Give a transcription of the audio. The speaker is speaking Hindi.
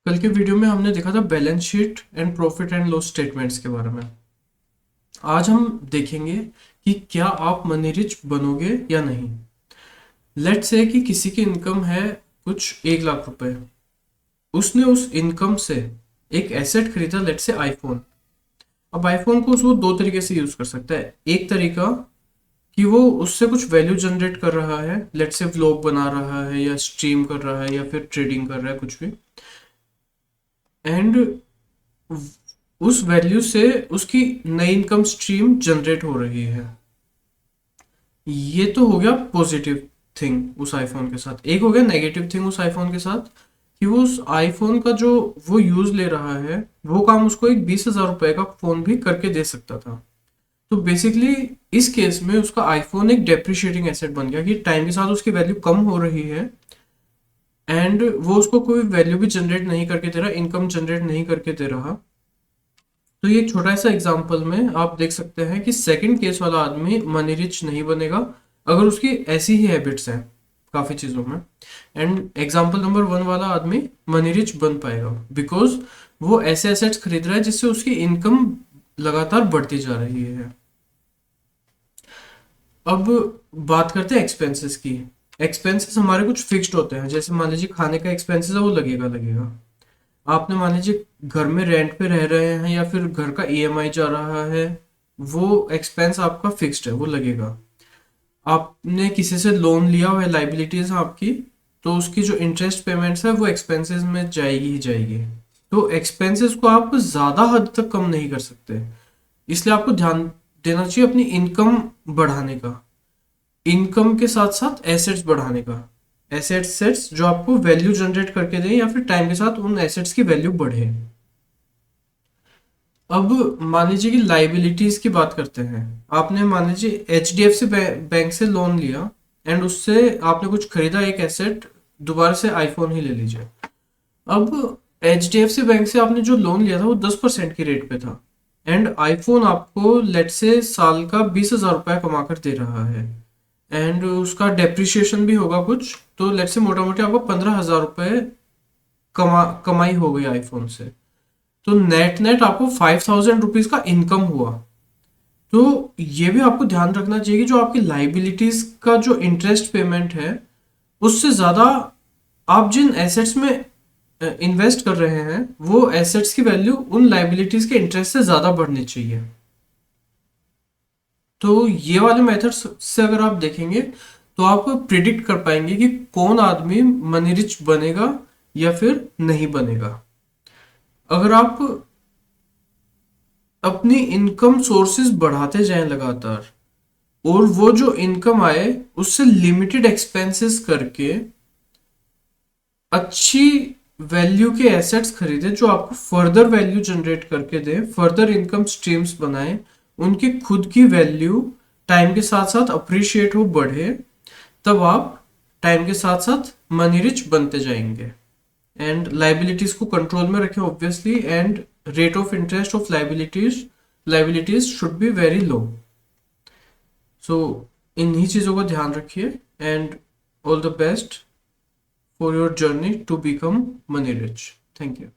कल के वीडियो में हमने देखा था balance sheet and profit and loss statements के बारे में। आज हम देखेंगे कि क्या आप मनी रिच बनोगे या नहीं। लेट्स से कि किसी की इनकम है कुछ 1 लाख रुपए। उसने उस इनकम से एक एसेट खरीदा, लेट्स से आईफोन। अब आईफोन को उसको दो तरीके से यूज कर सकता है। एक तरीका कि वो उससे कुछ वैल्यू जनरेट कर रहा है, लेट्स से व्लॉग बना रहा है या स्ट्रीम कर रहा है या फिर ट्रेडिंग कर रहा है, कुछ भी। एंड उस वैल्यू से उसकी नई इनकम स्ट्रीम जनरेट हो रही है। ये तो हो गया पॉजिटिव थिंग उस आईफोन के साथ। एक हो गया नेगेटिव थिंग उस आईफोन के साथ कि वो उस आईफोन का जो वो यूज ले रहा है, वो काम उसको एक 20,000 रुपए का फोन भी करके दे सकता था। तो बेसिकली इस केस में उसका आईफोन एक डेप्रिशिएटिंग एसेट बन गया कि टाइम के साथ उसकी वैल्यू कम हो रही है। एंड वो उसको कोई वैल्यू भी जनरेट नहीं करके दे रहा, इनकम जनरेट नहीं करके दे रहा। तो ये छोटा सा एग्जांपल में आप देख सकते हैं कि सेकंड केस वाला आदमी मनी रिच नहीं बनेगा अगर उसकी ऐसी ही हैबिट्स हैं काफी चीजों में। एंड एग्जांपल नंबर 1 वाला आदमी मनी रिच बन पाएगा बिकॉज वो ऐसे एसेट्स खरीद रहा है जिससे उसकी इनकम लगातार बढ़ती जा रही है। अब बात करते हैं एक्सपेंसेस की। एक्सपेंसेस हमारे कुछ फिक्स्ड होते हैं, जैसे मान लीजिए खाने का एक्सपेंसेस है, वो लगेगा लगेगा। आपने मान लीजिए घर में रेंट पे रह रहे हैं या फिर घर का ईएमआई जा रहा है, वो एक्सपेंस आपका फिक्स्ड है, वो लगेगा। आपने किसी से लोन लिया हुआ है, लाइबिलिटीज है आपकी, तो उसकी जो इंटरेस्ट पेमेंट्स है वो एक्सपेंसेस में जाएगी ही जाएगी। तो एक्सपेंसेस को आप ज्यादा हद तक कम नहीं कर सकते, इसलिए आपको ध्यान देना चाहिए अपनी इनकम बढ़ाने का, इनकम के साथ साथ एसेट्स बढ़ाने का। एसेट्स जो आपको वैल्यू जनरेट करके दें या फिर टाइम के साथ उन एसेट्स की वैल्यू बढ़े। अब मान लीजिए कि लाइबिलिटीज की बात करते हैं। आपने मान लीजिए HDFC बैंक से लोन लिया एंड उससे आपने कुछ खरीदा, एक एसेट, दोबारा से आईफोन ही ले लीजिए। अब HDFC बैंक से आपने जो लोन लिया था वो 10% की रेट पे था एंड आईफोन आपको लेट से साल का 20,000 रुपया कमा कर दे रहा है। एंड उसका डेप्रिसिएशन भी होगा कुछ, तो लेट से मोटा मोटी आपको 15,000 रुपये कमाई हो गई आईफोन से। तो नेट नेट आपको 5,000 रुपीज का इनकम हुआ। तो ये भी आपको ध्यान रखना चाहिए कि जो आपकी लाइबिलिटीज का जो इंटरेस्ट पेमेंट है, उससे ज्यादा आप जिन एसेट्स में इन्वेस्ट कर रहे हैं, वो एसेट्स की वैल्यू उन लाइबिलिटीज के इंटरेस्ट से ज्यादा बढ़नी चाहिए। तो ये वाले मेथड्स से अगर आप देखेंगे तो आप प्रिडिक्ट कर पाएंगे कि कौन आदमी मनी रिच बनेगा या फिर नहीं बनेगा। अगर आप अपनी इनकम सोर्सेज बढ़ाते जाएं लगातार और वो जो इनकम आए उससे लिमिटेड एक्सपेंसेस करके अच्छी वैल्यू के एसेट्स खरीदे जो आपको फर्दर वैल्यू जनरेट करके दे, फर्दर इनकम स्ट्रीम्स बनाए, उनकी खुद की वैल्यू टाइम के साथ साथ अप्रिशिएट हो, बढ़े, तब आप टाइम के साथ साथ मनी रिच बनते जाएंगे। एंड लाइबिलिटीज को कंट्रोल में रखें obviously, and rate of interest of liabilities should be very low. So इन्हीं चीज़ों का ध्यान रखिए and all the best for your journey to become money rich. Thank you.